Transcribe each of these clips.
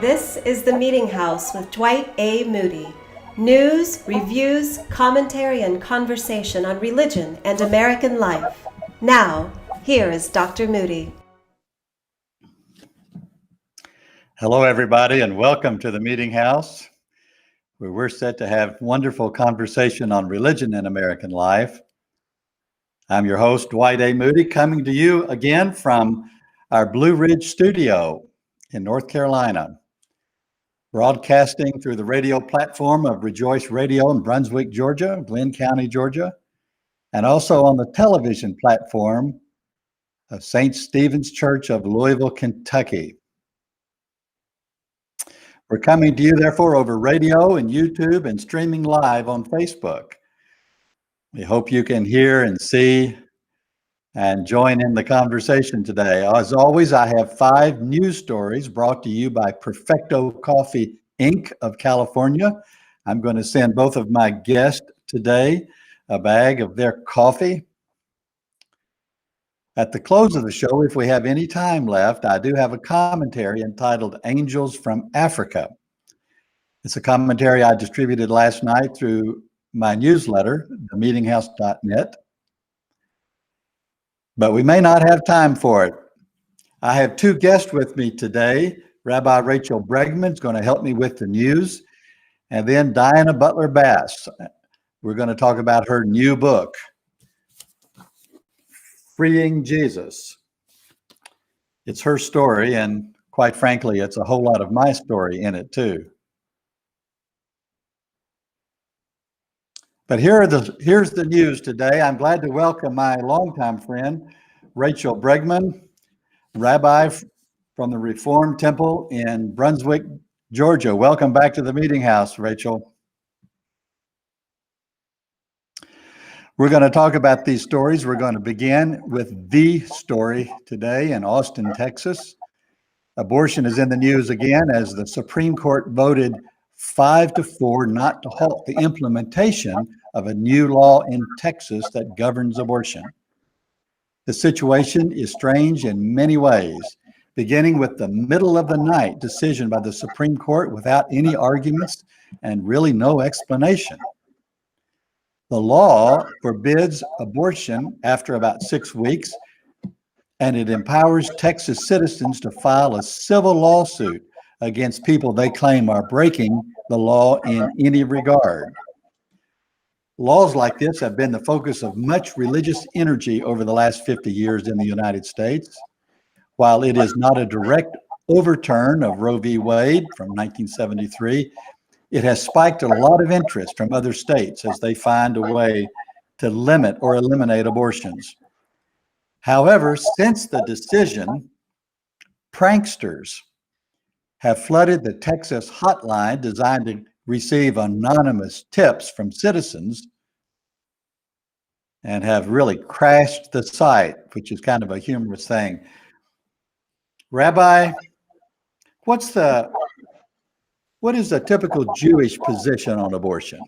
This is the Meetinghouse with Dwight A. Moody. News, reviews, commentary, and conversation on religion and American life. Now, here is Dr. Moody. Hello, everybody, and welcome to the Meetinghouse, where we're set to have wonderful conversation on religion and American life. I'm your host, Dwight A. Moody, coming to you again from our Blue Ridge studio in North Carolina, broadcasting through the radio platform of Rejoice Radio in Brunswick, Georgia, Glenn County, Georgia, and also on the television platform of St. Stephen's Church of Louisville, Kentucky. We're coming to you, therefore, over radio and YouTube and streaming live on Facebook. We hope you can hear and see and join in the conversation today. As always, I have 5 news stories brought to you by Perfecto Coffee, Inc. of California. I'm going to send both of my guests today a bag of their coffee. At the close of the show, if we have any time left, I do have a commentary entitled Angels from Africa. It's a commentary I distributed last night through my newsletter, themeetinghouse.net. But we may not have time for it. I have 2 guests with me today. Rabbi Rachael Bregman is going to help me with the news. And then Diana Butler Bass. We're going to talk about her new book, Freeing Jesus. It's her story, and quite frankly, it's a whole lot of my story in it too. But here's the news today. I'm glad to welcome my longtime friend, Rachael Bregman, rabbi from the Reformed Temple in Brunswick, Georgia. Welcome back to the Meetinghouse, Rachael. We're going to talk about these stories. We're going to begin with the story today in Austin, Texas. Abortion is in the news again as the Supreme Court voted 5-4 not to halt the implementation of a new law in Texas that governs abortion. The situation is strange in many ways, beginning with the middle of the night decision by the Supreme Court without any arguments and really no explanation. The law forbids abortion after about 6 weeks, and it empowers Texas citizens to file a civil lawsuit against people they claim are breaking the law in any regard. Laws like this have been the focus of much religious energy over the last 50 years in the United States. While it is not a direct overturn of Roe v. Wade from 1973, it has spiked a lot of interest from other states as they find a way to limit or eliminate abortions. However, since the decision, pranksters have flooded the Texas hotline designed to receive anonymous tips from citizens and have really crashed the site, which is kind of a humorous thing. Rabbi, what is the typical Jewish position on abortion?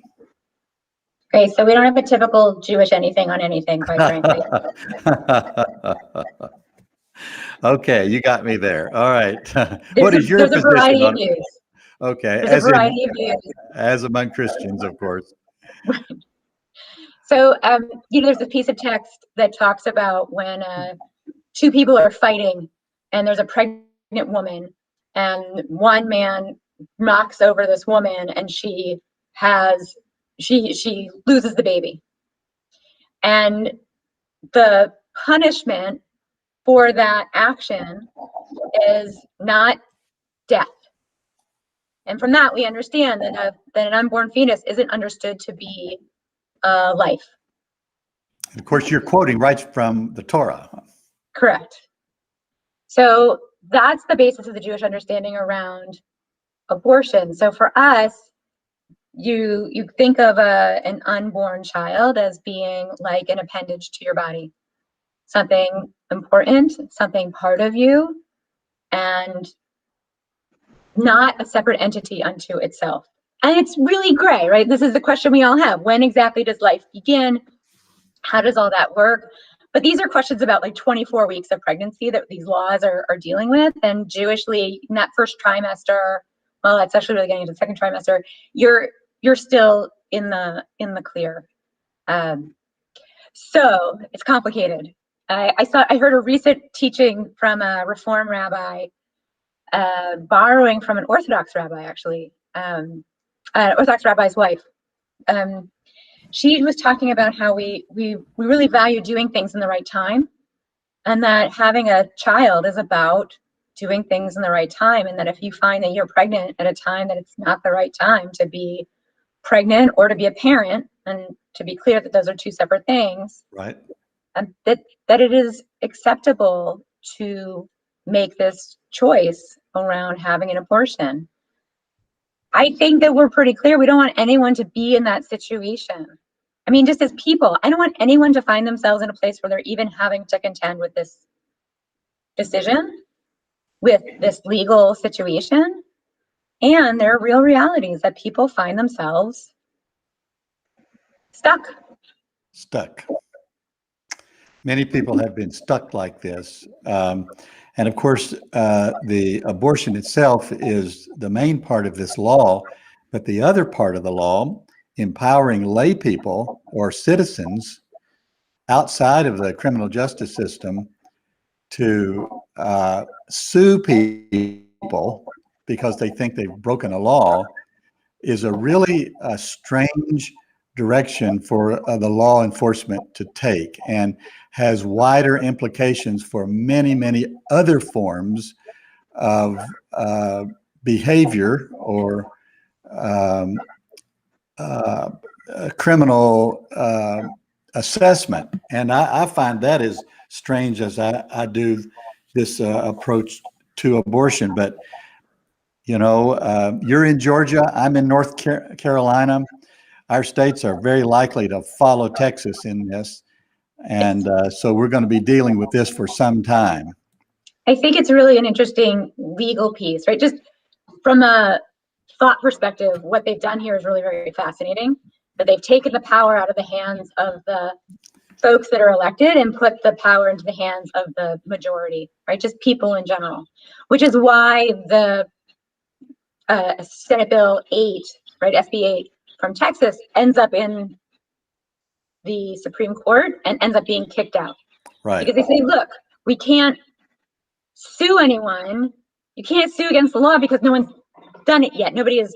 Okay, so we don't have a typical Jewish anything on anything, quite frankly. Okay, you got me there. All right. What is your position? There's a variety of views. Okay. There's a variety of views. As among Christians, of course. Right. So, there's a piece of text that talks about when 2 people are fighting and there's a pregnant woman and one man knocks over this woman and she loses the baby. And the punishment for that action is not death. And from that, we understand that an unborn fetus isn't understood to be life. Of course, you're quoting right from the Torah. Correct. So that's the basis of the Jewish understanding around abortion. So for us, you think of an unborn child as being like an appendage to your body, something important, something part of you, and not a separate entity unto itself. And it's really gray, right? This is the question we all have. When exactly does life begin? How does all that work? But these are questions about like 24 weeks of pregnancy that these laws are dealing with. And Jewishly, in that first trimester, well, that's actually really getting into the second trimester, you're still in the clear. So it's complicated. I heard a recent teaching from a Reform rabbi, borrowing from an Orthodox rabbi, actually, Orthodox rabbi's wife. She was talking about how we really value doing things in the right time, and that having a child is about doing things in the right time, and that if you find that you're pregnant at a time that it's not the right time to be pregnant or to be a parent, and to be clear that those are two separate things, Right. and that it is acceptable to make this choice around having an abortion. I think that we're pretty clear. We don't want anyone to be in that situation. I mean, just as people, I don't want anyone to find themselves in a place where they're even having to contend with this decision, with this legal situation. And there are real realities that people find themselves stuck. Many people have been stuck like this. And of course, the abortion itself is the main part of this law, but the other part of the law, empowering lay people or citizens outside of the criminal justice system to sue people because they think they've broken a law, is a really strange direction for the law enforcement to take, and has wider implications for many, many other forms of behavior or criminal assessment. And I find that as strange as I do this approach to abortion. But, you know, you're in Georgia, I'm in North Carolina. Our states are very likely to follow Texas in this. And so we're going to be dealing with this for some time. I think it's really an interesting legal piece, right? Just from a thought perspective, what they've done here is really very fascinating. That they've taken the power out of the hands of the folks that are elected and put the power into the hands of the majority, right? Just people in general, which is why the Senate Bill 8, right, SB 8 from Texas ends up in the Supreme Court and ends up being kicked out. Right. Because they say, look, we can't sue anyone. You can't sue against the law because no one's done it yet. Nobody has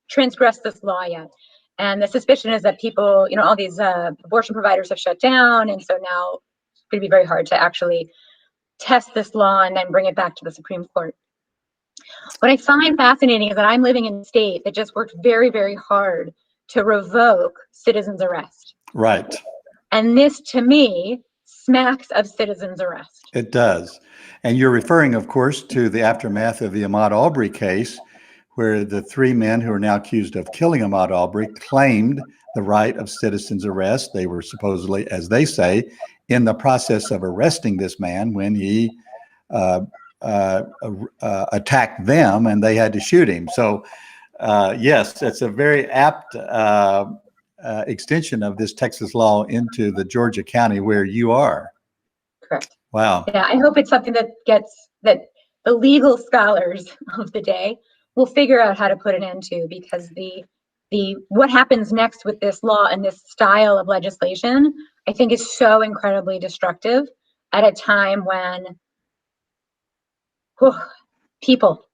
transgressed this law yet. And the suspicion is that people, you know, all these abortion providers have shut down. And so now it's going to be very hard to actually test this law and then bring it back to the Supreme Court. What I find fascinating is that I'm living in a state that just worked very, very hard to revoke citizens' arrest. Right. And this, to me, smacks of citizens' arrest. It does. And you're referring, of course, to the aftermath of the Ahmaud Arbery case, where the three men who are now accused of killing Ahmaud Arbery claimed the right of citizens' arrest. They were supposedly, as they say, in the process of arresting this man when he attacked them and they had to shoot him. So, yes, it's a very apt extension of this Texas law into the Georgia county where you are. Correct. Wow. Yeah, I hope it's something that that the legal scholars of the day will figure out how to put an end to, because the what happens next with this law and this style of legislation, I think, is so incredibly destructive at a time when people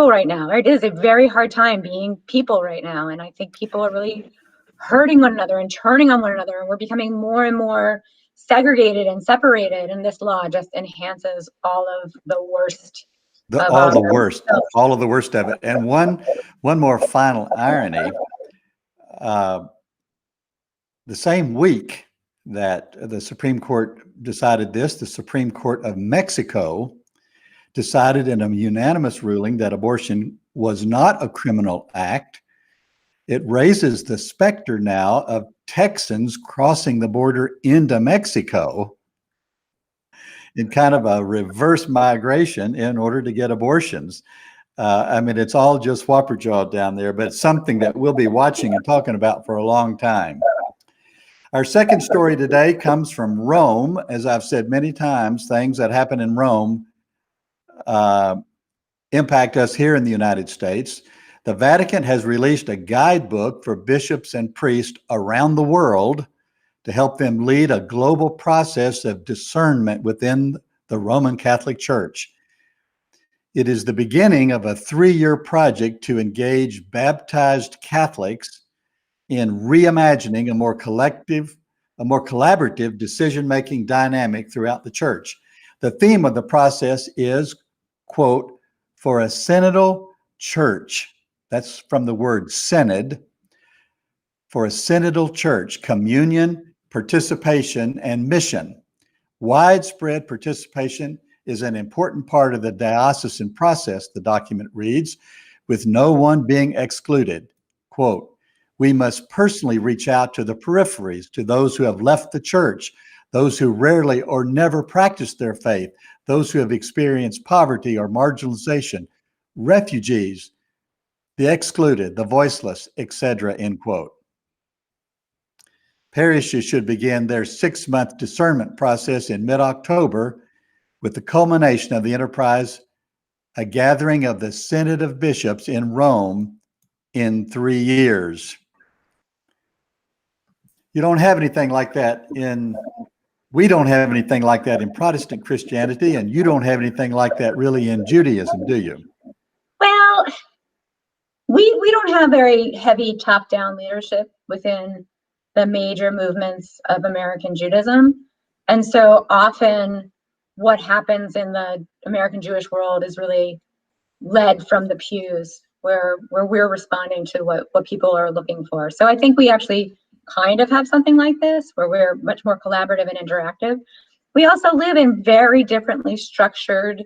right now, right? It is a very hard time being people right now. And I think people are really hurting one another and turning on one another. And we're becoming more and more segregated and separated. And this law just enhances all of the worst. All of the worst of it. And one more final irony. The same week that the Supreme Court decided this, the Supreme Court of Mexico decided in a unanimous ruling that abortion was not a criminal act. It raises the specter now of Texans crossing the border into Mexico in kind of a reverse migration in order to get abortions. I mean, it's all just whopper-jawed down there, but it's something that we'll be watching and talking about for a long time. Our second story today comes from Rome. As I've said many times, things that happen in Rome impact us here in the United States. The Vatican has released a guidebook for bishops and priests around the world to help them lead a global process of discernment within the Roman Catholic Church. It is the beginning of a 3-year project to engage baptized Catholics in reimagining a more collaborative decision-making dynamic throughout the church. The theme of the process is, quote, for a synodal church. That's from the word synod. For a synodal church, communion, participation, and mission. Widespread participation is an important part of the diocesan process, the document reads, with no one being excluded. Quote, we must personally reach out to the peripheries, to those who have left the church, those who rarely or never practice their faith, those who have experienced poverty or marginalization, refugees, the excluded, the voiceless, etc., end quote. Parishes should begin their 6-month discernment process in mid-October with the culmination of the enterprise, a gathering of the Synod of Bishops in Rome in 3 years. You don't have anything like that we don't have anything like that in Protestant Christianity, and you don't have anything like that really in Judaism, do you? Well, we don't have very heavy top-down leadership within the major movements of American Judaism. And so often what happens in the American Jewish world is really led from the pews where we're responding to what people are looking for. So I think we actually kind of have something like this where we're much more collaborative and interactive. We also live in very differently structured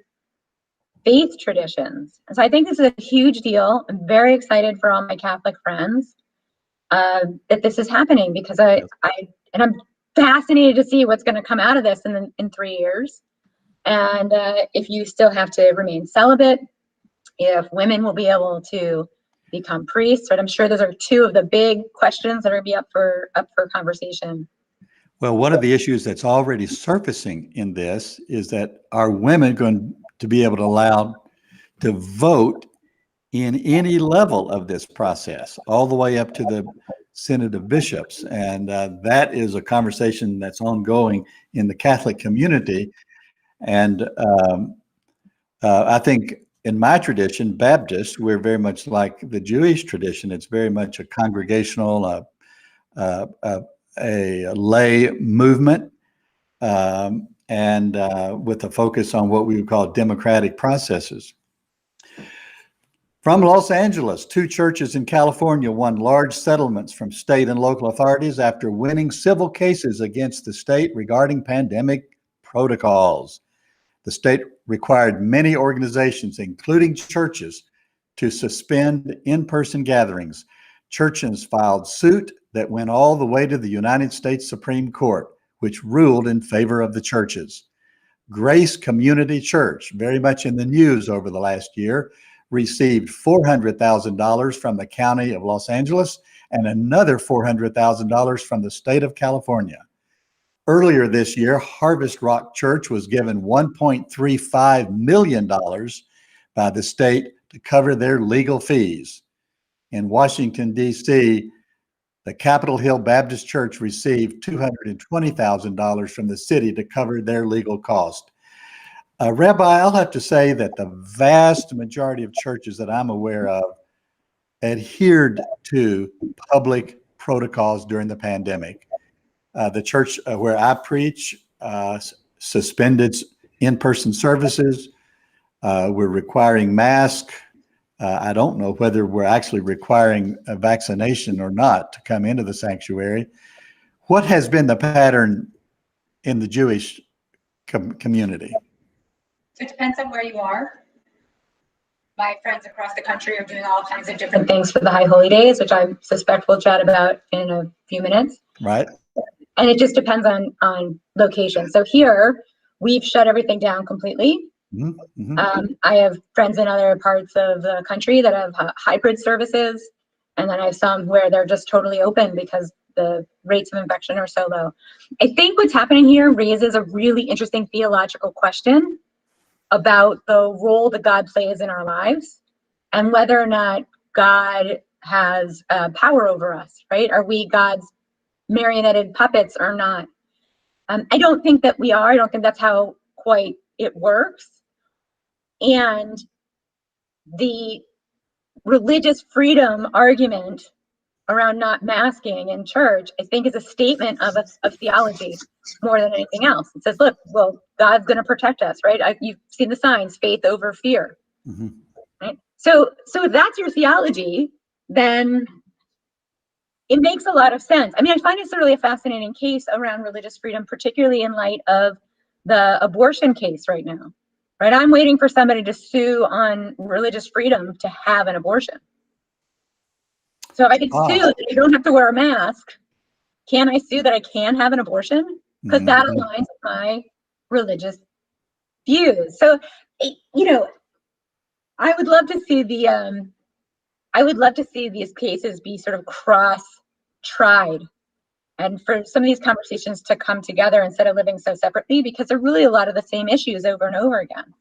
faith traditions. And so I think this is a huge deal. I'm very excited for all my Catholic friends that this is happening because I'm fascinated to see what's going to come out of this in 3 years. And if you still have to remain celibate, if women will be able to become priests, right? I'm sure those are two of the big questions that are going to be up for conversation. Well, one of the issues that's already surfacing in this is that are women going to be able to allow to vote in any level of this process, all the way up to the Synod of Bishops? And that is a conversation that's ongoing in the Catholic community. And I think in my tradition, Baptist, we're very much like the Jewish tradition. It's very much a congregational, a lay movement, and with a focus on what we would call democratic processes. From Los Angeles, 2 churches in California won large settlements from state and local authorities after winning civil cases against the state regarding pandemic protocols. The state required many organizations, including churches, to suspend in-person gatherings. Churches filed suit that went all the way to the United States Supreme Court, which ruled in favor of the churches. Grace Community Church, very much in the news over the last year, received $400,000 from the County of Los Angeles and another $400,000 from the state of California. Earlier this year, Harvest Rock Church was given $1.35 million by the state to cover their legal fees. In Washington, D.C., the Capitol Hill Baptist Church received $220,000 from the city to cover their legal cost. Rabbi, I'll have to say that the vast majority of churches that I'm aware of adhered to public protocols during the pandemic. The church where I preach suspended in-person services. We're requiring masks. I don't know whether we're actually requiring a vaccination or not to come into the sanctuary. What has been the pattern in the Jewish community? It depends on where you are. My friends across the country are doing all kinds of different things for the High Holy Days, which I suspect we'll chat about in a few minutes. Right. And it just depends on location. So here, we've shut everything down completely. Mm-hmm. I have friends in other parts of the country that have hybrid services. And then I have some where they're just totally open because the rates of infection are so low. I think what's happening here raises a really interesting theological question about the role that God plays in our lives and whether or not God has power over us, right? Are we God's marionetted puppets or not? I don't think that we are. I don't think that's how quite it works. And the religious freedom argument around not masking in church, I think, is a statement of theology more than anything else. It says, look, well, God's going to protect us, right? You've seen the signs, faith over fear. Mm-hmm. Right? So if that's your theology, then it makes a lot of sense. I mean, I find it's really a fascinating case around religious freedom, particularly in light of the abortion case right now, right? I'm waiting for somebody to sue on religious freedom to have an abortion. So if I could sue that you don't have to wear a mask, can I sue that I can have an abortion? Because that aligns with my religious views. So, I would love to see these cases be sort of cross-tried, and for some of these conversations to come together instead of living so separately, because they're really a lot of the same issues over and over again.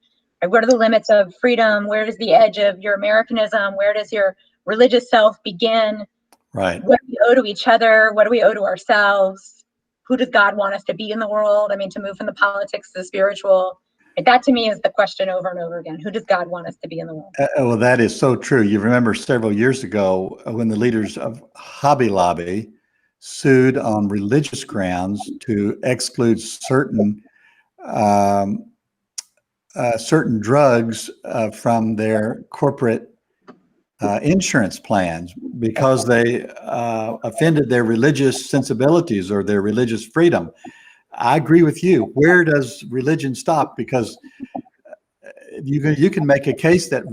Right? What are the limits of freedom? Where does the edge of your Americanism? Where does your religious self begin? Right. What do we owe to each other? What do we owe to ourselves? Who does God want us to be in the world? I mean, to move from the politics to the spiritual. That to me is the question over and over again. Who does God want us to be in the world? Well, that is so true. You remember several years ago when the leaders of Hobby Lobby sued on religious grounds to exclude certain drugs from their corporate insurance plans because they offended their religious sensibilities or their religious freedom. I agree with you. Where does religion stop? Because you can make a case that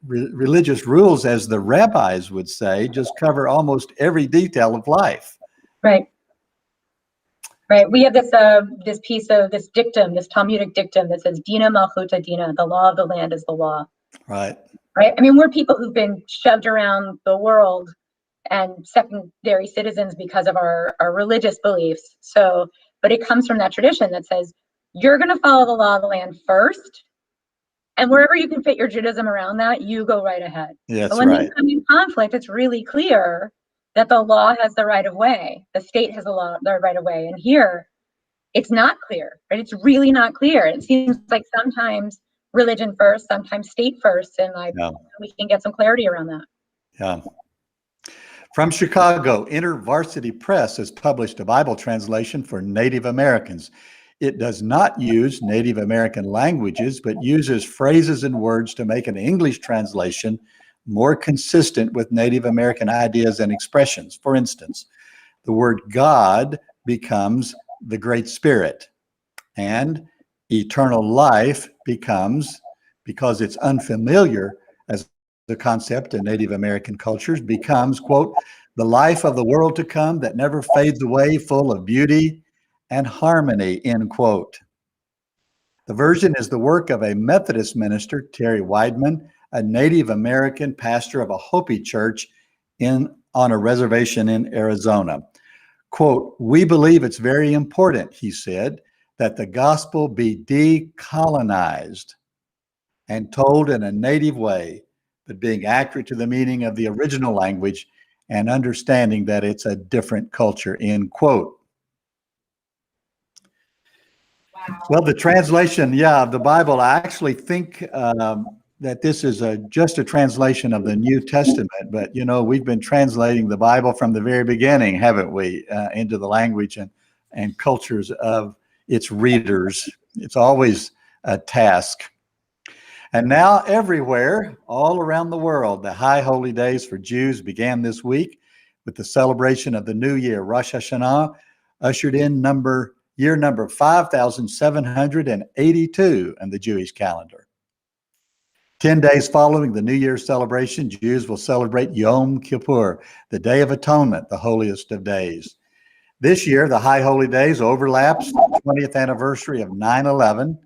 religious rules, as the rabbis would say, just cover almost every detail of life. Right. Right. We have this piece of this dictum, this Talmudic dictum that says, "Dina malchuta dina," the law of the land is the law. Right. Right. I mean, we're people who've been shoved around the world and secondary citizens because of our religious beliefs. So, but it comes from that tradition that says you're going to follow the law of the land first, and wherever you can fit your Judaism around that, you go right ahead. Yes, but when right. they come in conflict, it's really clear that the law has the right of way, the state has the right of way, and here it's not clear. Right? It's really not clear. It seems like sometimes religion first, sometimes state first, and we can get some clarity around that. Yeah. From Chicago, InterVarsity Press has published a Bible translation for Native Americans. It does not use Native American languages, but uses phrases and words to make an English translation more consistent with Native American ideas and expressions. For instance, the word God becomes the Great Spirit, and eternal life becomes, because it's unfamiliar as the concept in Native American cultures, becomes, quote, the life of the world to come that never fades away, full of beauty and harmony, end quote. The version is the work of a Methodist minister, Terry Weidman, a Native American pastor of a Hopi church on a reservation in Arizona. Quote, we believe it's very important, he said, that the gospel be decolonized and told in a native way, but being accurate to the meaning of the original language and understanding that it's a different culture, end quote. Wow. Well, the translation, of the Bible, I actually think that this is just a translation of the New Testament, but we've been translating the Bible from the very beginning, haven't we, into the language and cultures of its readers. It's always a task. And now everywhere, all around the world, the high holy days for Jews began this week with the celebration of the new year. Rosh Hashanah ushered in year number 5,782 in the Jewish calendar. 10 days following the New Year's celebration, Jews will celebrate Yom Kippur, the Day of Atonement, the holiest of days. This year, the high holy days overlaps the 20th anniversary of 9/11,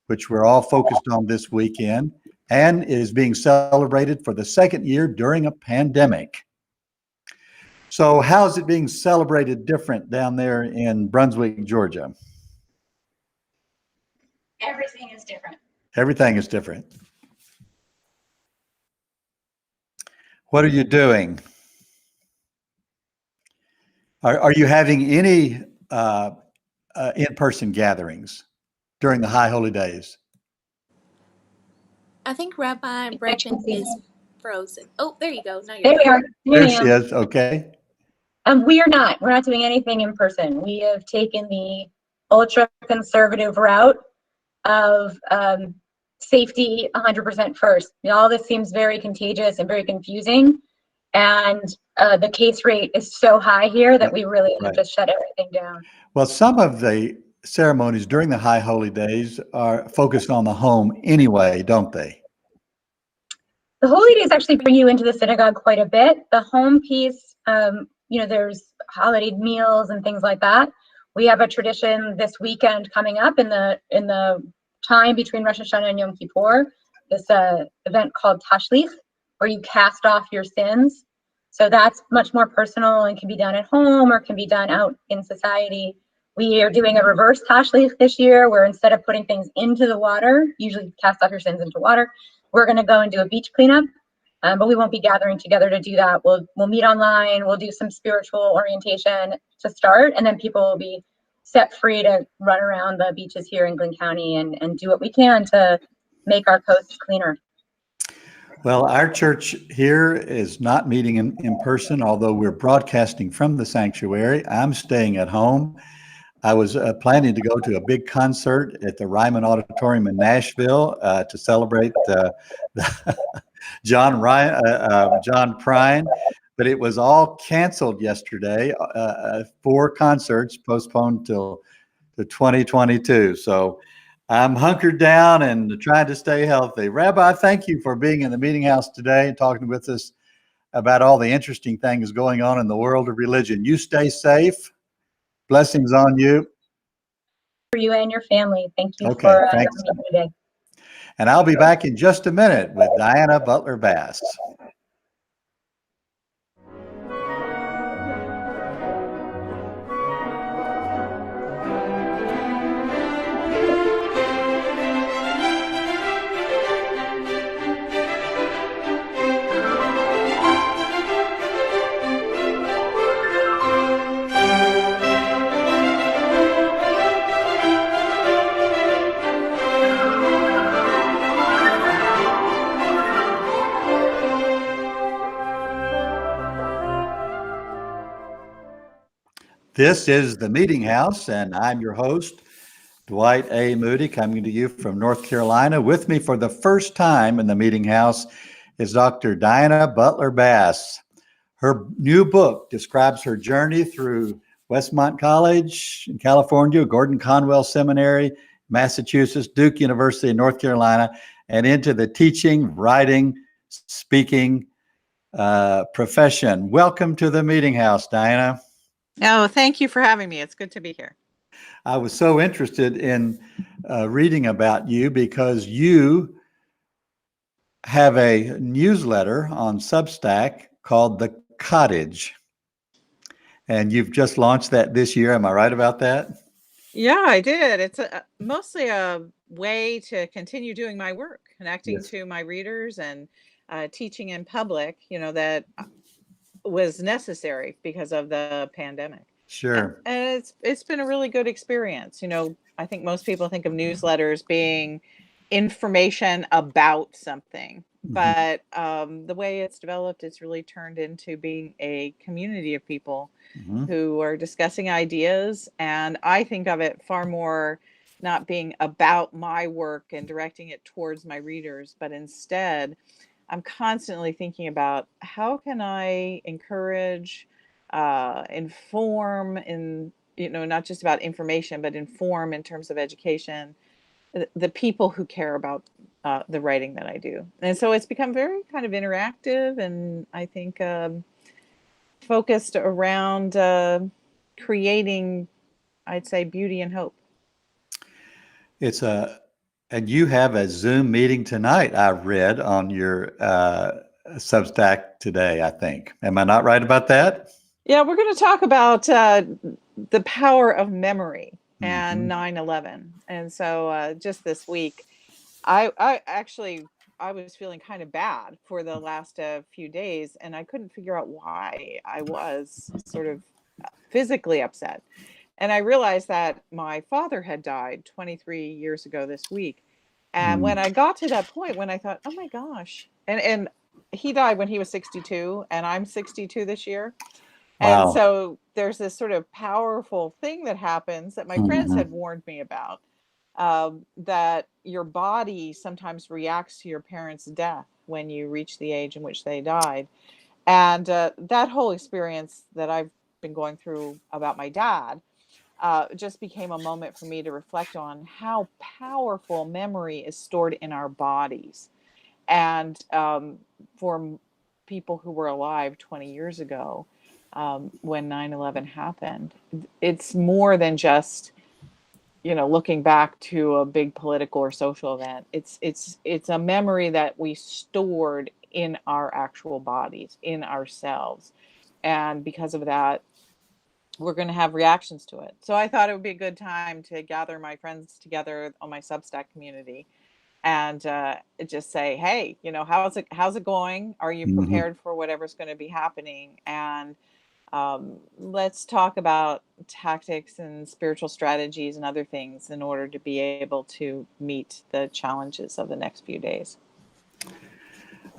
which we're all focused on this weekend, and is being celebrated for the second year during a pandemic. So how's it being celebrated different down there in Brunswick, Georgia? Everything is different. Everything is different. What are you doing? Are you having any in-person gatherings during the High Holy Days? I think Rabbi Bregman is frozen. Oh, there you go. Now There you're we are. There she is. Okay. We are not. We're not doing anything in person. We have taken the ultra conservative route of safety 100% first. All this seems very contagious and very confusing. And the case rate is so high here that we really have just shut everything down. Well, some of the ceremonies during the High Holy Days are focused on the home anyway, don't they? The holy days actually bring you into the synagogue quite a bit. The home piece, there's holiday meals and things like that. We have a tradition this weekend coming up in the time between Rosh Hashanah and Yom Kippur, this event called Tashlich, where you cast off your sins. So that's much more personal and can be done at home or can be done out in society. We are doing a reverse Tashlich this year, where instead of putting things into the water, usually cast off your sins into water, we're going to go and do a beach cleanup. But we won't be gathering together to do that. We'll meet online. We'll do some spiritual orientation to start, and then people will be set free to run around the beaches here in Glynn County and do what we can to make our coast cleaner. Well, our church here is not meeting in person, although we're broadcasting from the sanctuary. I'm staying at home. I was planning to go to a big concert at the Ryman Auditorium in Nashville to celebrate John Prine, but it was all canceled yesterday. 4 concerts postponed till 2022. So I'm hunkered down and trying to stay healthy. Rabbi, thank you for being in the Meetinghouse today and talking with us about all the interesting things going on in the world of religion. You stay safe. Blessings on you. For you and your family. Thank you Okay, for thanks. having me today. And I'll be back in just a minute with Diana Butler Bass. This is the Meetinghouse, and I'm your host, Dwight A. Moody, coming to you from North Carolina. With me for the first time in the Meetinghouse is Dr. Diana Butler Bass. Her new book describes her journey through Westmont College in California, Gordon Conwell Seminary, Massachusetts, Duke University in North Carolina, and into the teaching, writing, speaking profession. Welcome to the Meetinghouse, Diana. Oh, thank you for having me. It's good to be here. I was so interested in reading about you because you have a newsletter on Substack called The Cottage. And you've just launched that this year. Am I right about that? Yeah, I did. It's mostly a way to continue doing my work, connecting to my readers and teaching in public, that was necessary because of the pandemic. Sure. And it's been a really good experience. I think most people think of newsletters being information about something, but the way it's developed, it's really turned into being a community of people who are discussing ideas. And I think of it far more not being about my work and directing it towards my readers, but instead I'm constantly thinking about how can I encourage, inform, in not just about information, but inform in terms of education, the people who care about the writing that I do. And so it's become very kind of interactive, and I think focused around creating, I'd say, beauty and hope. And you have a Zoom meeting tonight, I read on your Substack today, I think. Am I not right about that? Yeah, we're going to talk about the power of memory and Mhm. 9/11. And so just this week, I actually I was feeling kind of bad for the last few days, and I couldn't figure out why I was sort of physically upset. And I realized that my father had died 23 years ago this week. And when Mm. I got to that point when I thought, "Oh my gosh." And he died when he was 62 and I'm 62 this year. And Wow. so there's this sort of powerful thing that happens that my friends had Mhm. warned me about, that your body sometimes reacts to your parents' death when you reach the age in which they died. And that whole experience that I've been going through about my dad just became a moment for me to reflect on how powerful memory is stored in our bodies. And for people who were alive 20 years ago, when 9/11 happened, it's more than just, looking back to a big political or social event. It's a memory that we stored in our actual bodies, in ourselves. And because of that, we're going to have reactions to it. So I thought it would be a good time to gather my friends together on my Substack community and just say, hey, how's it going? Are you Mhm. prepared for whatever's going to be happening? And let's talk about tactics and spiritual strategies and other things in order to be able to meet the challenges of the next few days.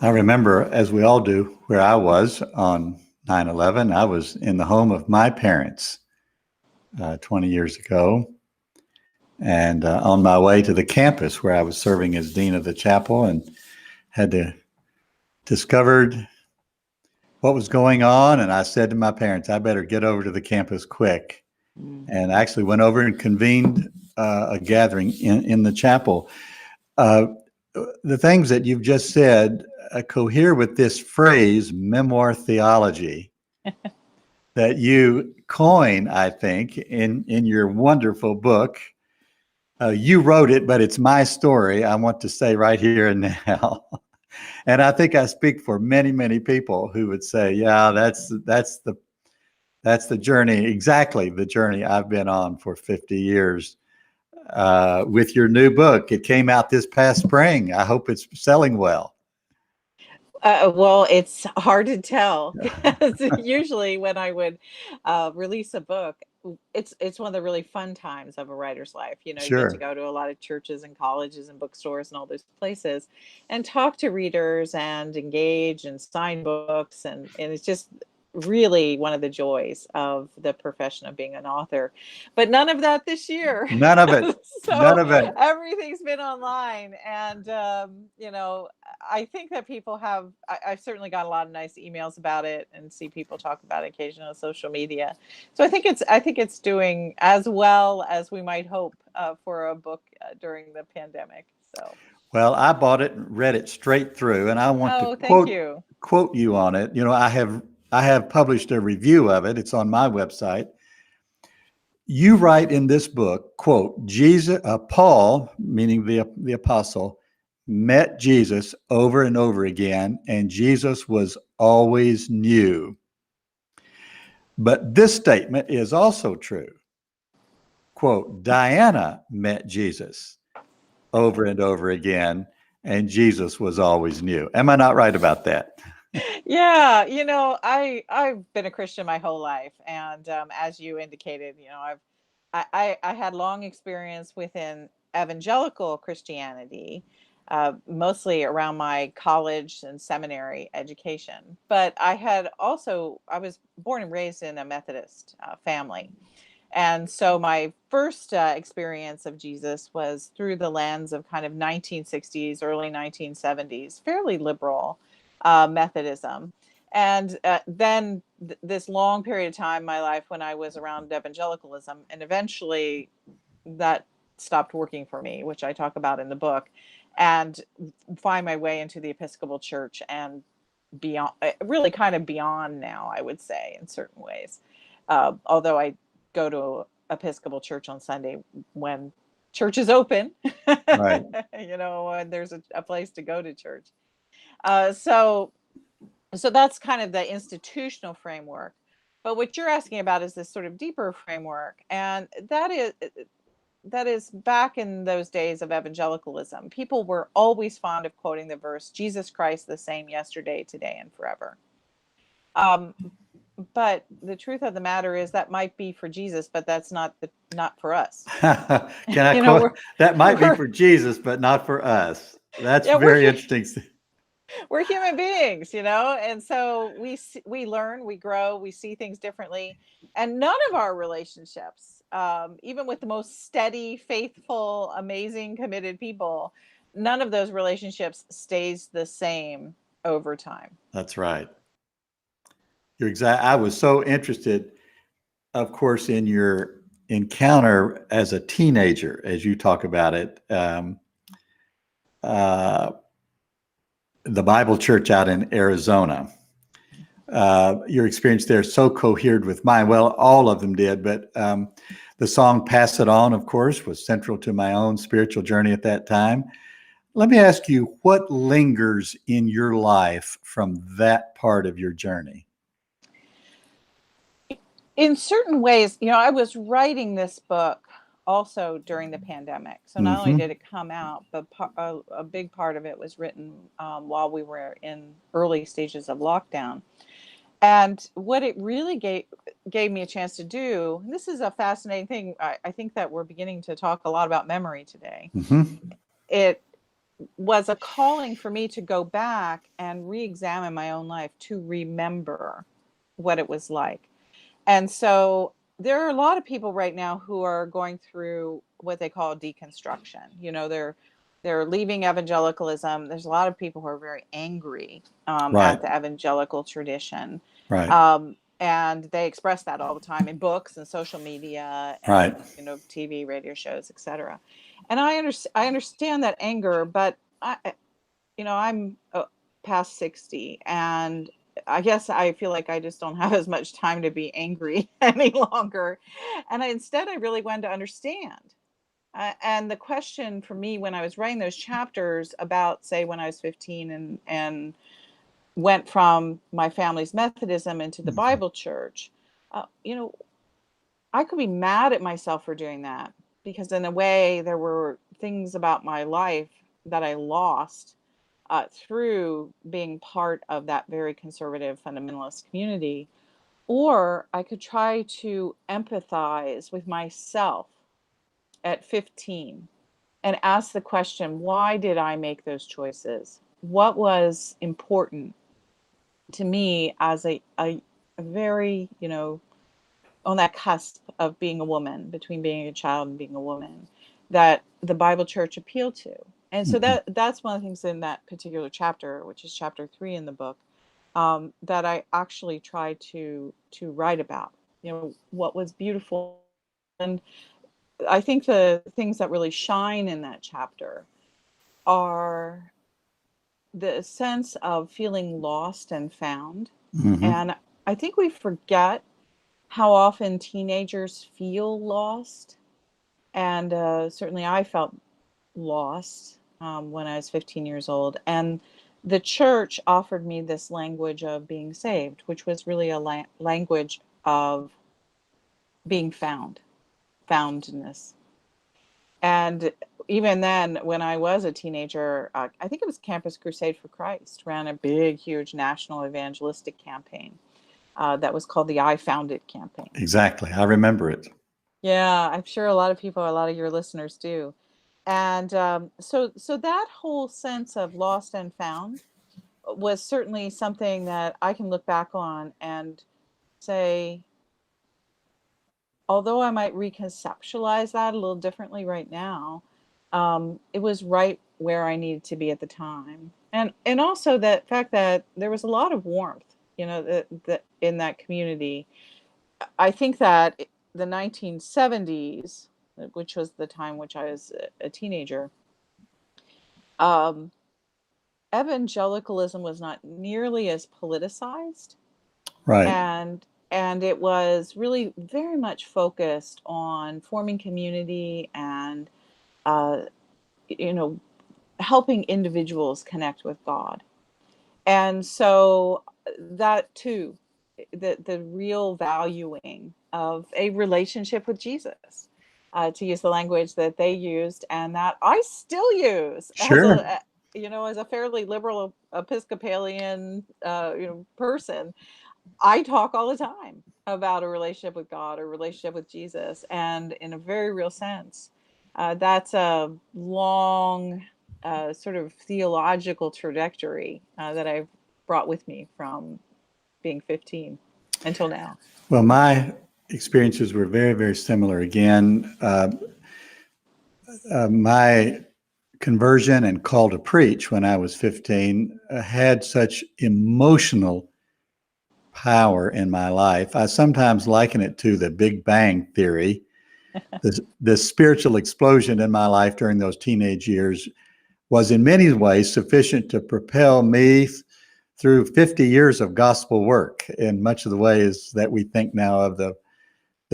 I remember, as we all do, where I was on 9/11. I was in the home of my parents 20 years ago, and on my way to the campus where I was serving as dean of the chapel, and had discovered what was going on. And I said to my parents, I better get over to the campus quick. Mm. And actually went over and convened a gathering in the chapel. Uh, the things that you've just said cohere with this phrase, memoir theology, that you coin, I think, in your wonderful book. You wrote it, but it's my story. I want to say right here and now. And I think I speak for many, many people who would say, yeah, that's the journey, exactly the journey I've been on for 50 years. With your new book, it came out this past spring. I hope it's selling well. Well, it's hard to tell because usually when I would release a book, it's one of the really fun times of a writer's life. You get to Sure. go to a lot of churches and colleges and bookstores and all those places and talk to readers and engage and sign books. And it's just really one of the joys of the profession of being an author. But none of that this year. None of it. None So of it. everything's been online. And, I think that people I've certainly got a lot of nice emails about it and see people talk about it occasionally on social media. So I think it's doing as well as we might hope for a book during the pandemic. So, Well, I bought it and read it straight through, and I want to oh, thank you. quote you on it. I have published a review of it. It's on my website. You write in this book, quote, Jesus, Paul, meaning the apostle, met Jesus over and over again, and Jesus was always new. But this statement is also true. Quote, Diana met Jesus over and over again, and Jesus was always new. Am I not right about that? Yeah, I've been a Christian my whole life, and as you indicated, I had long experience within evangelical Christianity, mostly around my college and seminary education. But I was born and raised in a Methodist family. And so my first experience of Jesus was through the lens of kind of 1960s, early 1970s, fairly liberal Methodism. And then this long period of time in my life when I was around evangelicalism, and eventually that stopped working for me, which I talk about in the book, and find my way into the Episcopal Church and beyond, really kind of beyond now, I would say, in certain ways. Although I go to Episcopal Church on Sunday when church is open, Right. and there's a place to go to church. So that's kind of the institutional framework. But what you're asking about is this sort of deeper framework, and that is back in those days of evangelicalism. People were always fond of quoting the verse, Jesus Christ the same yesterday, today, and forever. Um, but the truth of the matter is that might be for Jesus, but that's not for us. Can I You know, quote? That might be we're for Jesus, but not for us. That's yeah, very interesting. we're human beings, and so we learn, we grow, we see things differently, and none of our relationships, even with the most steady, faithful, amazing, committed people, none of those relationships stays the same over time. That's right. You're exact. I was so interested, of course, in your encounter as a teenager, as you talk about it. Uh, the Bible Church out in Arizona. Your experience there so cohered with mine. Well, all of them did, but the song Pass It On, of course, was central to my own spiritual journey at that time. Let me ask you, what lingers in your life from that part of your journey? In certain ways, I was writing this book also during the pandemic. So not only Mm-hmm. did it come out, but a big part of it was written while we were in early stages of lockdown. And what it really gave me a chance to do, and this is a fascinating thing, I think that we're beginning to talk a lot about memory today. Mm-hmm. It was a calling for me to go back and re-examine my own life, to remember what it was like. And so there are a lot of people right now who are going through what they call deconstruction. They're leaving evangelicalism. There's a lot of people who are very angry Right. at the evangelical tradition. Right. And they express that all the time in books and social media and, Right. TV, radio shows, etc. And I understand that anger, but I'm past 60, and I guess I feel like I just don't have as much time to be angry any longer. And instead, I really wanted to understand. And the question for me when I was writing those chapters about, say, when I was 15 and went from my family's Methodism into the Bible church, I could be mad at myself for doing that, because in a way there were things about my life that I lost through being part of that very conservative fundamentalist community. Or I could try to empathize with myself at 15 and ask the question, why did I make those choices? What was important to me as a very, on that cusp of being a woman, between being a child and being a woman, that the Bible church appealed to? And so that's one of the things in that particular chapter, which is chapter 3 in the book, that I actually tried to write about. What was beautiful. And I think the things that really shine in that chapter are the sense of feeling lost and found. Mm-hmm. And I think we forget how often teenagers feel lost. And certainly I felt lost when I was 15 years old. And the church offered me this language of being saved, which was really a language of being foundness. And even then, when I was a teenager, I think it was Campus Crusade for Christ ran a big, huge national evangelistic campaign that was called the I Found It campaign. Exactly. I remember it. Yeah, I'm sure a lot of your listeners do. And so that whole sense of lost and found was certainly something that I can look back on and say, although I might reconceptualize that a little differently right now, it was right where I needed to be at the time. And also that fact that there was a lot of warmth, that in that community. I think that the 1970s, which was the time which I was a teenager, um, evangelicalism was not nearly as politicized, Right. and it was really very much focused on forming community and uh, you know helping individuals connect with God. And so that too the real valuing of a relationship with Jesus, to use the language that they used and that I still use as Sure. as a fairly liberal Episcopalian, person. I talk all the time about a relationship with God, a relationship with Jesus, and in a very real sense, that's a long sort of theological trajectory that I've brought with me from being 15 until now. Well, my experiences were very, very similar. Again, my conversion and call to preach when I was 15 had such emotional power in my life. I sometimes liken it to the Big Bang Theory. The spiritual explosion in my life during those teenage years was in many ways sufficient to propel me through 50 years of gospel work in much of the ways that we think now of the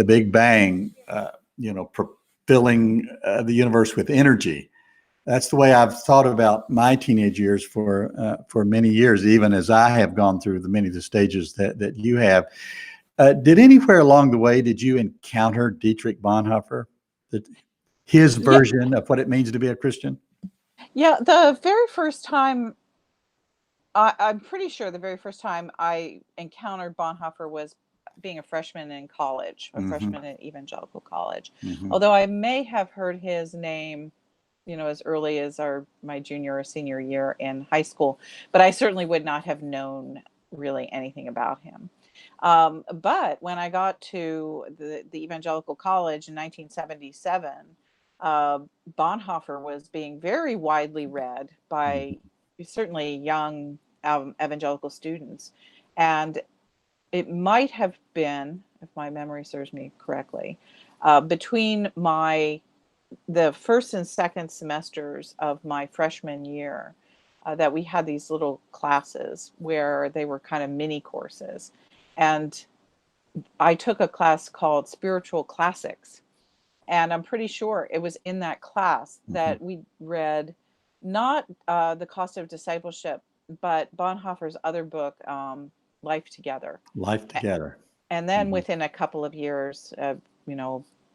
Big Bang, filling the universe with energy. That's the way I've thought about my teenage years for many years, even as I have gone through many of the stages that you have. Did anywhere along the way, did you encounter Dietrich Bonhoeffer, his version of what it means to be a Christian? Yeah, the very first time, I'm pretty sure the very first time I encountered Bonhoeffer was being a freshman in college, a freshman in evangelical college. Although I may have heard his name, as early as my junior or senior year in high school, but I certainly would not have known really anything about him. But when I got to the evangelical college in 1977, Bonhoeffer was being very widely read by certainly young evangelical students. And it might have been, if my memory serves me correctly, between the first and second semesters of my freshman year, that we had these little classes where they were kind of mini courses. And I took a class called Spiritual Classics. And I'm pretty sure it was in that class that we read not The Cost of Discipleship, but Bonhoeffer's other book, Life Together. Life Together. And then within a couple of years,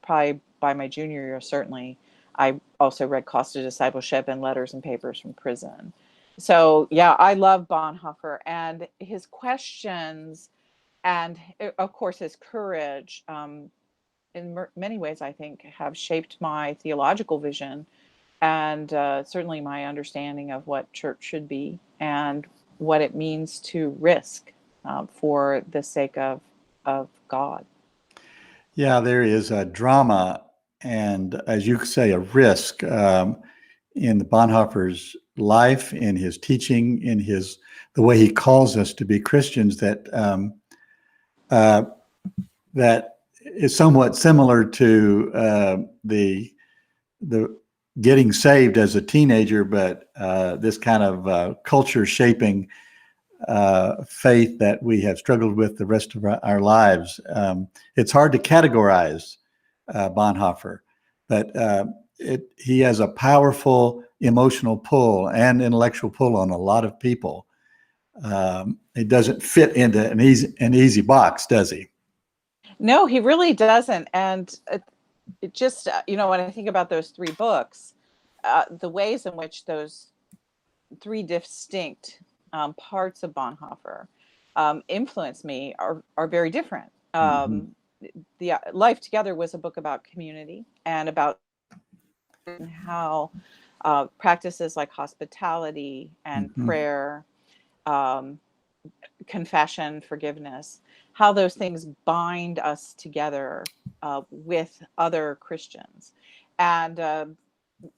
probably by my junior year, certainly, I also read Cost of Discipleship and Letters and Papers from Prison. So, yeah, I love Bonhoeffer and his questions and, of course, his courage. In many ways, I think, have shaped my theological vision and certainly my understanding of what church should be and what it means to risk for the sake of God. Yeah, there is a drama and, as you say, a risk in the Bonhoeffer's life, in his teaching, in the way he calls us to be Christians that is somewhat similar to the getting saved as a teenager, but this kind of culture shaping faith that we have struggled with the rest of our lives. It's hard to categorize Bonhoeffer, but he has a powerful emotional pull and intellectual pull on a lot of people. It doesn't fit into an easy box, does he? No, he really doesn't. And it just, when I think about those three books, the ways in which those three distinct parts of Bonhoeffer influenced me are very different. The Life Together was a book about community and about how practices like hospitality and prayer, confession, forgiveness, how those things bind us together with other Christians. And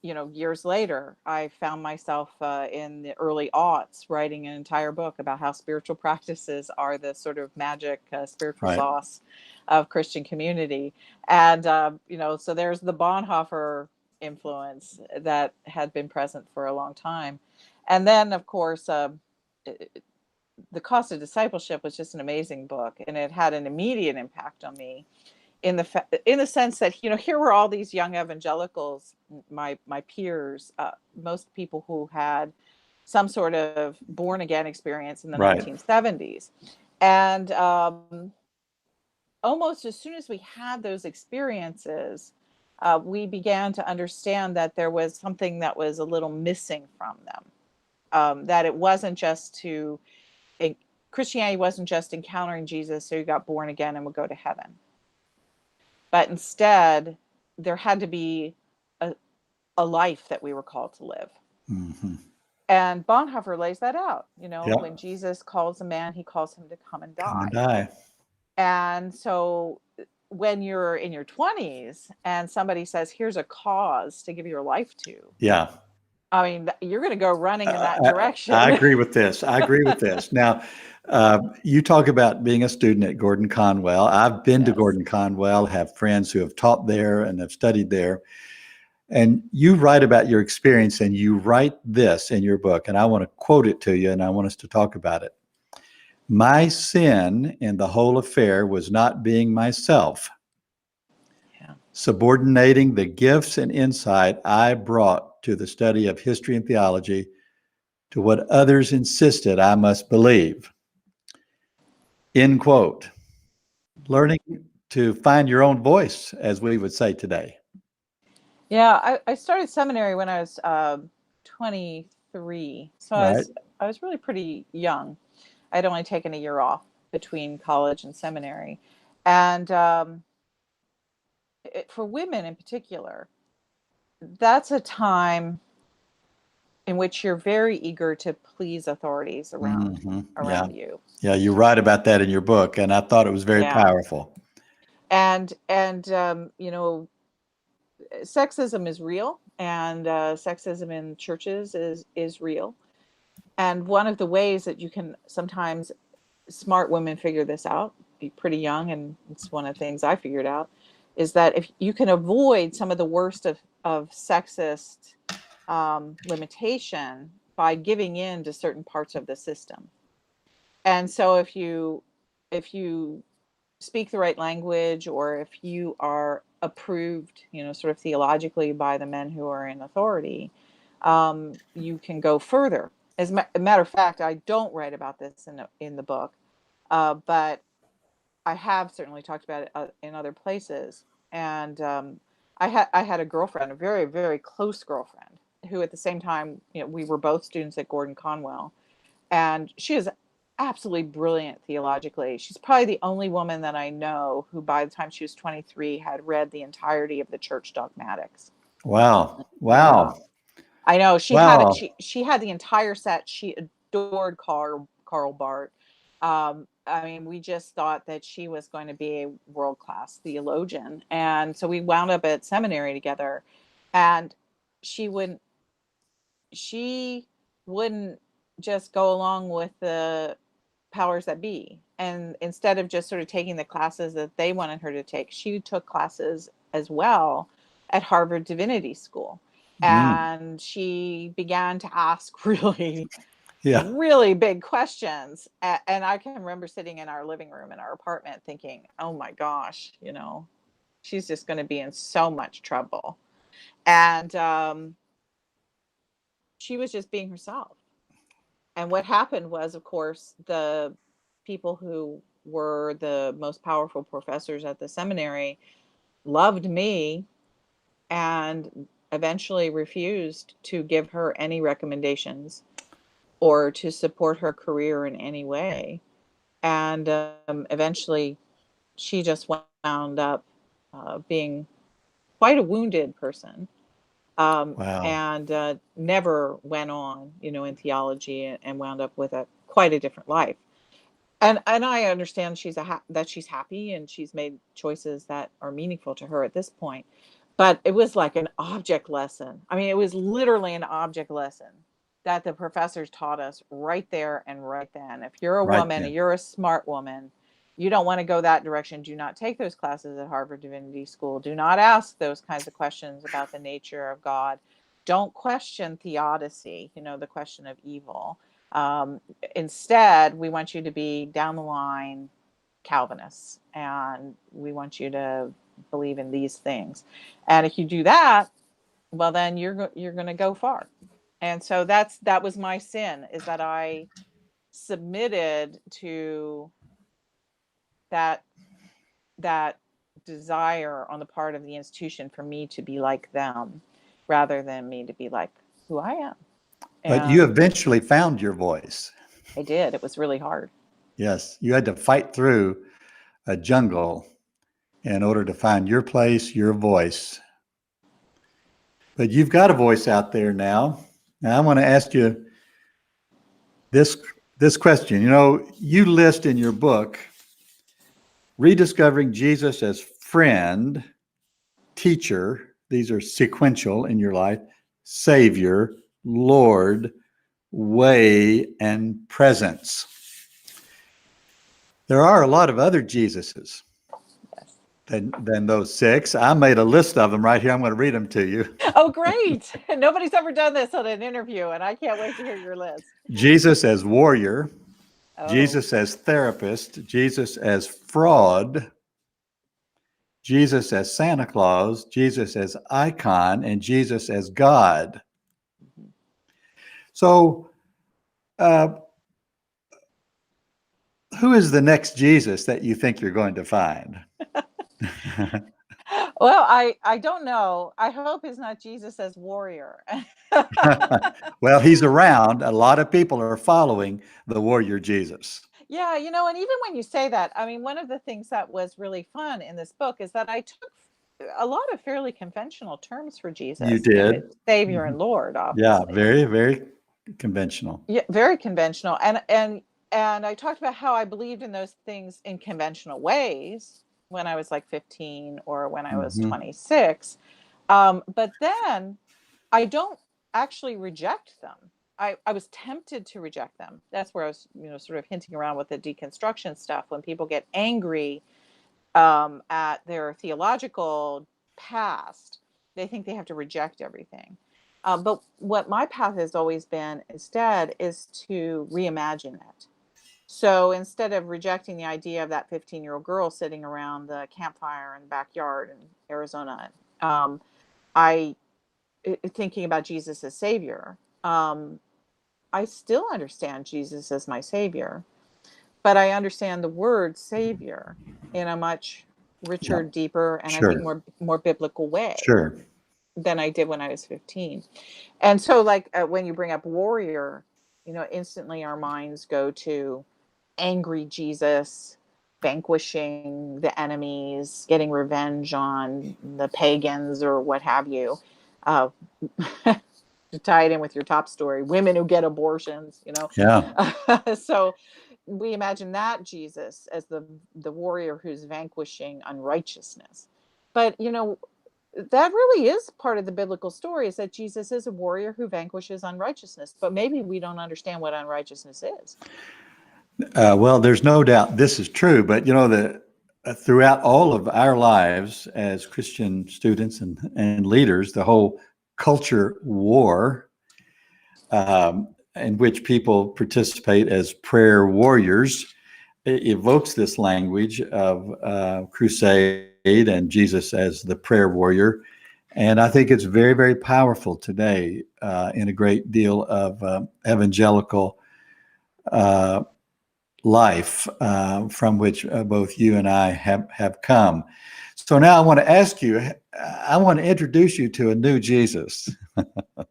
years later, I found myself in the early aughts writing an entire book about how spiritual practices are the sort of magic spiritual sauce of Christian community. And, so there's the Bonhoeffer influence that had been present for a long time. And then, of course, The Cost of Discipleship was just an amazing book, and it had an immediate impact on me in the sense that here were all these young evangelicals, my peers, most people who had some sort of born again experience in the 1970s, And almost as soon as we had those experiences, we began to understand that there was something that was a little missing from them. That it wasn't just Christianity wasn't just encountering Jesus, so you got born again and would go to heaven. But instead, there had to be a life that we were called to live. Mm-hmm. And Bonhoeffer lays that out. You know, Yep. when Jesus calls a man, he calls him to come and Come and die. die. And so when you're in your 20s and somebody says, here's a cause to give your life to, Yeah. I mean, you're going to go running in that I direction. agree with this. I agree with this. Now, you talk about being a student at Gordon Conwell. I've been to Yes. Gordon Conwell, have friends who have taught there and have studied there. And you write about your experience, and you write this in your book, and I want to quote it to you, and I want us to talk about it. My sin in the whole affair was not being myself, subordinating the gifts and insight I brought to the study of history and theology to what others insisted I must believe. End quote. Learning to find your own voice, as we would say today. Yeah, I started seminary when I was 23. So Right. I was really pretty young. I'd only taken a year off between college and seminary. And for women in particular, that's a time in which you're very eager to please authorities around Yeah. you. Yeah, you write about that in your book, and I thought it was very powerful. And you know, sexism is real, and sexism in churches is real. And one of the ways that you can sometimes, smart women figure this out, be pretty young, and it's one of the things I figured out, is that if you can avoid some of the worst of sexist limitation by giving in to certain parts of the system. And so if you speak the right language, or if you are approved, you know, sort of theologically by the men who are in authority, you can go further. As a matter of fact, I don't write about this in the book, but I have certainly talked about it in other places. And I had a girlfriend, a very, very close girlfriend, who at the same time, you know, we were both students at Gordon Conwell, and she is absolutely brilliant theologically. She's probably the only woman that I know who, by the time she was 23, had read the entirety of the church dogmatics. Wow. Yeah. Wow. I know she Wow. had she had the entire set. She adored Karl Barth. I mean, we just thought that she was going to be a world-class theologian, and so we wound up at seminary together. And she wouldn't she wouldn't just go along with the powers that be. And instead of just sort of taking the classes that they wanted her to take, she took classes as well at Harvard Divinity School. And she began to ask really, Yeah. really big questions. And I can remember sitting in our living room in our apartment thinking, oh my gosh, you know, she's just going to be in so much trouble. And she was just being herself. And what happened was, of course, the people who were the most powerful professors at the seminary loved me and eventually refused to give her any recommendations or to support her career in any way. And eventually, she just wound up being quite a wounded person. Wow. And never went on, you know, in theology, and wound up with quite a different life. And I understand that she's happy and she's made choices that are meaningful to her at this point. But it was like an object lesson. I mean, it was literally an object lesson that the professors taught us right there and right then. If you're a Right woman and then. you're a smart woman, you don't want to go that direction. Do not take those classes at Harvard Divinity School. Do not ask those kinds of questions about the nature of God. Don't question theodicy, you know, the question of evil. Instead, we want you to be down the line Calvinists, and we want you to believe in these things. And if you do that, well, then you're going to go far. And so that was my sin, is that I submitted to that that desire on the part of the institution for me to be like them rather than me to be like who I am. But you And eventually found your voice. I did. It was really hard. Yes, you had to fight through a jungle in order to find your place, your voice. But you've got a voice out there now. Now I want to ask you this question. You know, you list in your book rediscovering Jesus as friend, teacher, these are sequential in your life, Savior, Lord, way, and presence. There are a lot of other Jesuses than those 6. I made a list of them right here. I'm going to read them to you. Oh, great. Nobody's ever done this on an interview, and I can't wait to hear your list. Jesus as warrior, Oh. Jesus as therapist, Jesus as fraud, Jesus as Santa Claus, Jesus as icon, and Jesus as God. So, who is the next Jesus that you think you're going to find? Well, I don't know. I hope it's not Jesus as warrior. Well, he's around. A lot of people are following the warrior Jesus. Yeah, you know, and even when you say that, I mean, one of the things that was really fun in this book is that I took a lot of fairly conventional terms for Jesus. You did. Savior and Lord, Yeah, obviously. very, very conventional. Yeah, very conventional. And I talked about how I believed in those things in conventional ways when I was like 15 or when I was 26. But then I don't actually reject them. I was tempted to reject them. That's where I was, you know, sort of hinting around with the deconstruction stuff. When people get angry at their theological past, they think they have to reject everything. But what my path has always been instead is to reimagine it. So instead of rejecting the idea of that 15-year-old girl sitting around the campfire in the backyard in Arizona, I thinking about Jesus as Savior. I still understand Jesus as my Savior, but I understand the word Savior in a much richer, deeper, and I think more biblical way than I did when I was 15. And so, like when you bring up warrior, you know, instantly our minds go to angry Jesus, vanquishing the enemies, getting revenge on the pagans or what have you. To tie it in with your top story, women who get abortions, you know. Yeah. So we imagine that Jesus as the warrior who's vanquishing unrighteousness. But, you know, that really is part of the biblical story, is that Jesus is a warrior who vanquishes unrighteousness. But maybe we don't understand what unrighteousness is. Well, there's no doubt this is true, but you know, throughout all of our lives as Christian students and leaders, the whole culture war in which people participate as prayer warriors evokes this language of crusade and Jesus as the prayer warrior. And I think it's very, very powerful today in a great deal of evangelical life from which both you and I have come. So now I want to ask you, I want to introduce you to a new Jesus.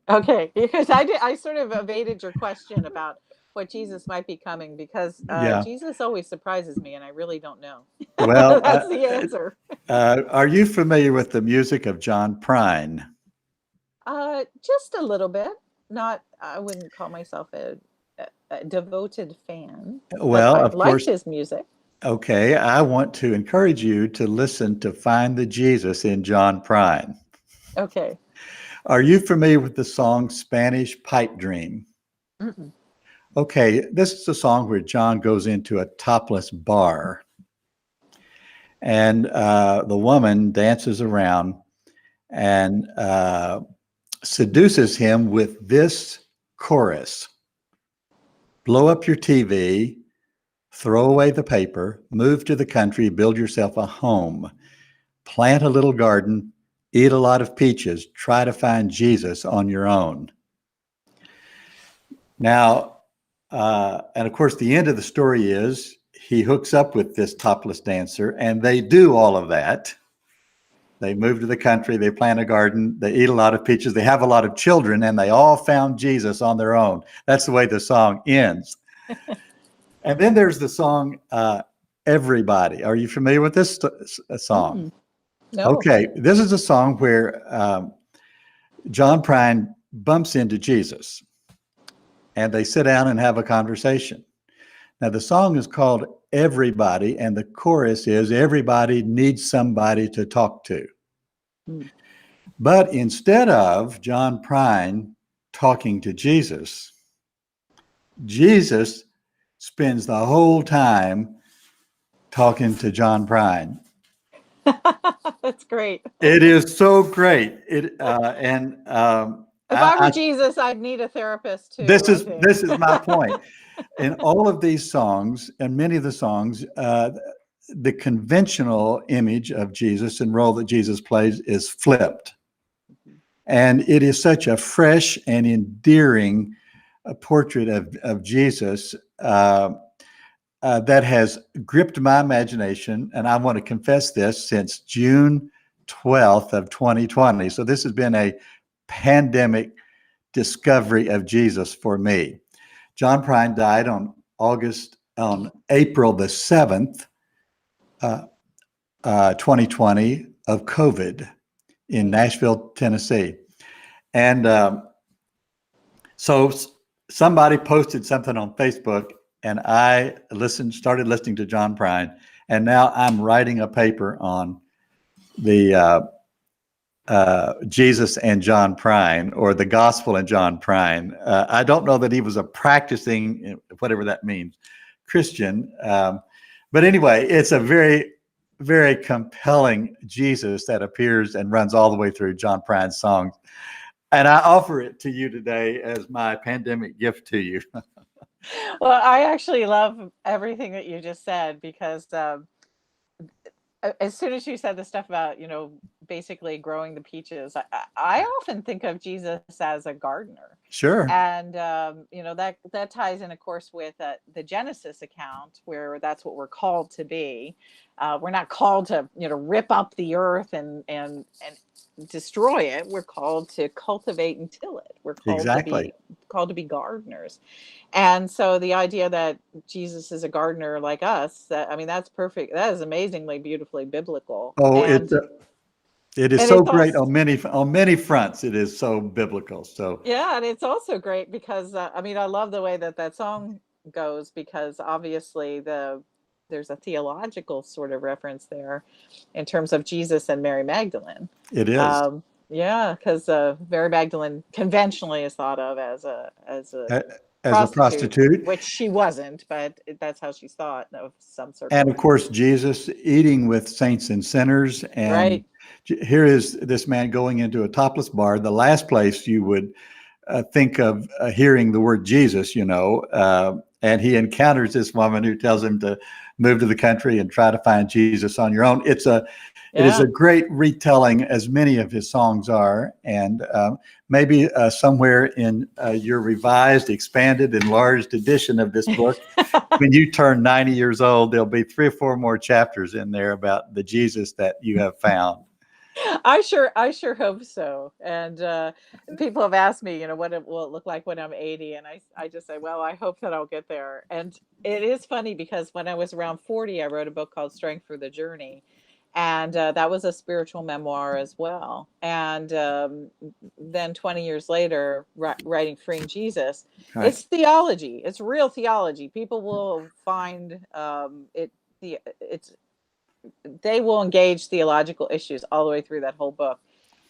Okay, because I sort of evaded your question about what Jesus might be coming, because Jesus always surprises me and I really don't know. Well, that's the answer. Are you familiar with the music of John Prine? Just a little bit. Not, I wouldn't call myself a devoted fan. Well, I of liked course, his music. Okay, I want to encourage you to listen to Find the Jesus in John Prine. Okay. Are you familiar with the song Spanish Pipe Dream? Mm-mm. Okay, this is a song where John goes into a topless bar and the woman dances around and seduces him with this chorus: blow up your TV, throw away the paper, move to the country, build yourself a home, plant a little garden, eat a lot of peaches, try to find Jesus on your own. Now, and of course, the end of the story is he hooks up with this topless dancer, and they do all of that. They move to the country, they plant a garden, they eat a lot of peaches, they have a lot of children, and they all found Jesus on their own. That's the way the song ends. And then there's the song, Everybody. Are you familiar with this song? No. Okay, this is a song where John Prine bumps into Jesus, and they sit down and have a conversation. Now, the song is called Everybody, and the chorus is everybody needs somebody to talk to. But instead of John Prine talking to Jesus, Jesus spends the whole time talking to John Prine. That's great. It is so great. If I were Jesus, I'd need a therapist too. This is my point. In all of these songs, and many of the songs, the conventional image of Jesus and role that Jesus plays is flipped. And it is such a fresh and endearing portrait of Jesus that has gripped my imagination. And I want to confess this, since June 12th of 2020. So this has been a pandemic discovery of Jesus for me. John Prine died on April the 7th, 2020, of COVID in Nashville, Tennessee. And so somebody posted something on Facebook, and I started listening to John Prine, and now I'm writing a paper on the Jesus and John Prine, or the gospel and John Prine. I don't know that he was a practicing, whatever that means, Christian. But anyway, it's a very, very compelling Jesus that appears and runs all the way through John Prine's songs. And I offer it to you today as my pandemic gift to you. Well, I actually love everything that you just said, because as soon as you said the stuff about, basically growing the peaches, I often think of Jesus as a gardener. Sure. And, that ties in, of course, with the Genesis account, where that's what we're called to be. We're not called to, rip up the earth and destroy it. We're called to cultivate and till it. We're called to be gardeners. And so the idea that Jesus is a gardener like us, that's perfect. That is amazingly beautifully biblical. Oh, and it is so great on many fronts. It is so biblical. So yeah, and it's also great because I love the way that song goes, because obviously there's a theological sort of reference there in terms of Jesus and Mary Magdalene. It is. Yeah, because Mary Magdalene conventionally is thought of as a prostitute, which she wasn't, but that's how she's thought of some sort. And of course, Jesus eating with saints and sinners. And right. Here is this man going into a topless bar, the last place you would think of hearing the word Jesus, and he encounters this woman who tells him to move to the country and try to find Jesus on your own. It is a great retelling, as many of his songs are. And maybe somewhere in your revised, expanded, enlarged edition of this book, when you turn 90 years old, there'll be 3 or 4 more chapters in there about the Jesus that you have found. I sure hope so. And people have asked me, what it will look like when I'm 80. And I just say, well, I hope that I'll get there. And it is funny, because when I was around 40, I wrote a book called Strength for the Journey. And that was a spiritual memoir as well. And then 20 years later, writing Freeing Jesus, right. It's theology. It's real theology. People will find they will engage theological issues all the way through that whole book.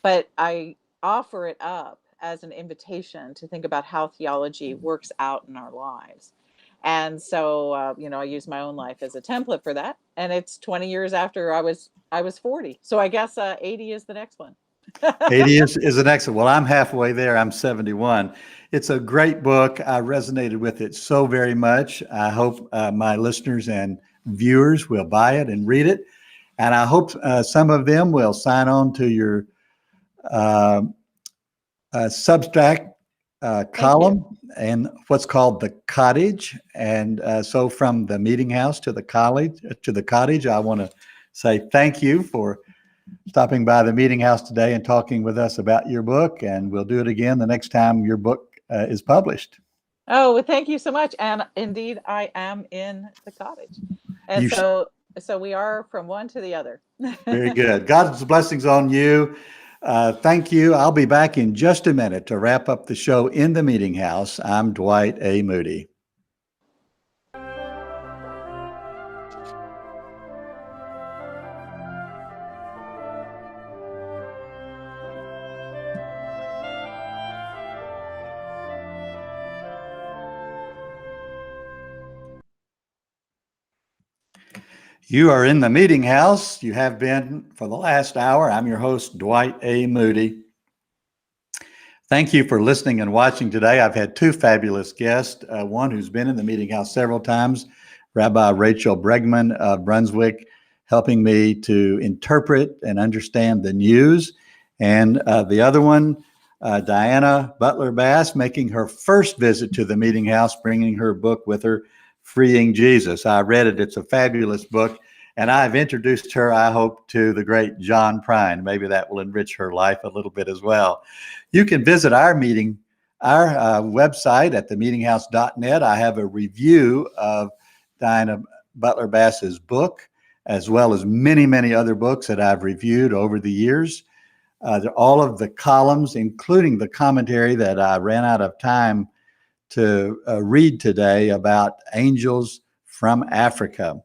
But I offer it up as an invitation to think about how theology works out in our lives. And so, I use my own life as a template for that. And it's 20 years after I was 40. So I guess 80 is the next one. 80 is the next one. Well, I'm halfway there. I'm 71. It's a great book. I resonated with it so very much. I hope my listeners and viewers will buy it and read it. And I hope some of them will sign on to your Substack column and what's called the cottage. And so from the meeting house to the cottage, I want to say thank you for stopping by the meeting house today and talking with us about your book. And we'll do it again the next time your book is published. Oh, well, thank you so much. And indeed, I am in the cottage. And so we are from one to the other. Very good. God's blessings on you. Thank you. I'll be back in just a minute to wrap up the show in the meeting house. I'm Dwight A. Moody. You are in the meeting house. You have been for the last hour. I'm your host, Dwight A. Moody. Thank you for listening and watching today. I've had two fabulous guests, one who's been in the meeting house several times, Rabbi Rachael Bregman of Brunswick, helping me to interpret and understand the news. And the other one, Diana Butler Bass, making her first visit to the meeting house, bringing her book with her, Freeing Jesus. I read it. It's a fabulous book. And I've introduced her, I hope, to the great John Prine. Maybe that will enrich her life a little bit as well. You can visit our website at themeetinghouse.net. I have a review of Diana Butler Bass's book, as well as many, many other books that I've reviewed over the years. All of the columns, including the commentary that I ran out of time to read today about angels from Africa.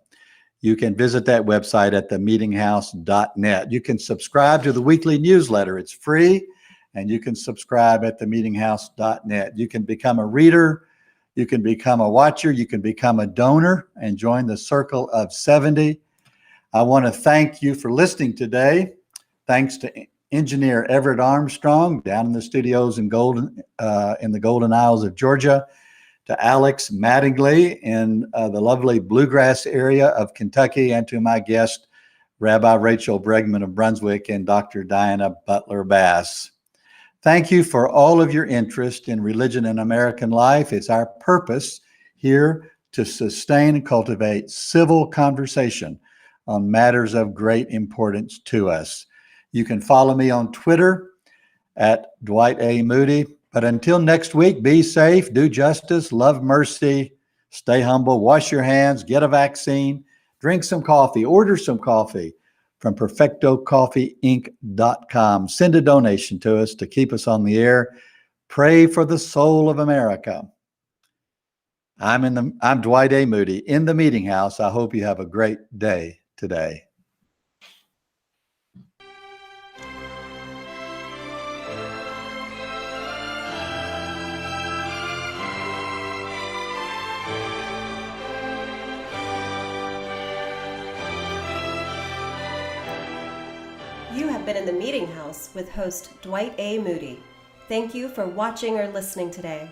You can visit that website at themeetinghouse.net. You can subscribe to the weekly newsletter. It's free, and you can subscribe at themeetinghouse.net. You can become a reader. You can become a watcher. You can become a donor and join the Circle of 70. I want to thank you for listening today. Thanks to engineer Everett Armstrong down in the studios in the Golden Isles of Georgia, to Alex Mattingly in the lovely Bluegrass area of Kentucky, and to my guest, Rabbi Rachael Bregman of Brunswick and Dr. Diana Butler Bass. Thank you for all of your interest in religion and American life. It's our purpose here to sustain and cultivate civil conversation on matters of great importance to us. You can follow me on Twitter at Dwight A. Moody. But until next week, be safe, do justice, love mercy, stay humble, wash your hands, get a vaccine, drink some coffee, order some coffee from perfectocoffeeinc.com. Send a donation to us to keep us on the air. Pray for the soul of America. I'm Dwight A. Moody in the meeting house. I hope you have a great day today. You have been in the Meeting House with host Dwight A. Moody. Thank you for watching or listening today.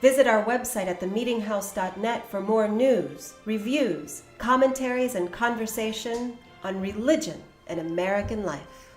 Visit our website at themeetinghouse.net for more news, reviews, commentaries, and conversation on religion and American life.